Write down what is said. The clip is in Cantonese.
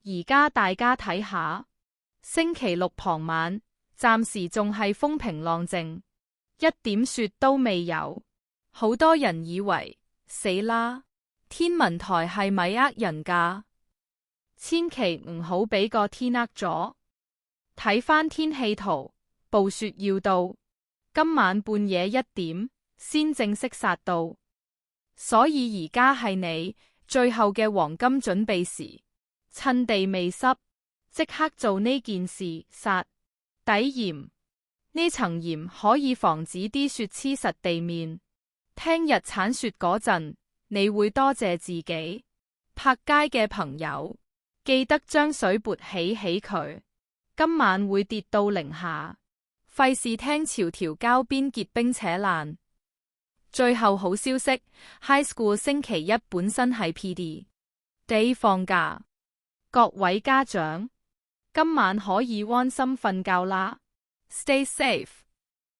而家大家睇下，星期六傍晚，暫時仲係風平浪靜，一點雪都未有。好多人以為死啦，天文台係咪呃人㗎？千祈唔好俾個天呃咗。睇返天氣圖，暴雪要到今晚半夜1點先正式殺到，所以而家係你最後嘅黃金準備時，趁地未濕，即刻做呢件事。殺底鹽，呢層鹽可以防止啲雪黐實地面，聽日鏟雪嗰陣，你會多謝自己。拍街嘅朋友，記得將水撥起佢，今晚會跌到零下，費事聽朝條膠邊結冰扯爛。最後好消息 ，High School 星期一本身係 PD Day 放假，各位家長，今晚可以安心瞓覺啦。Stay safe。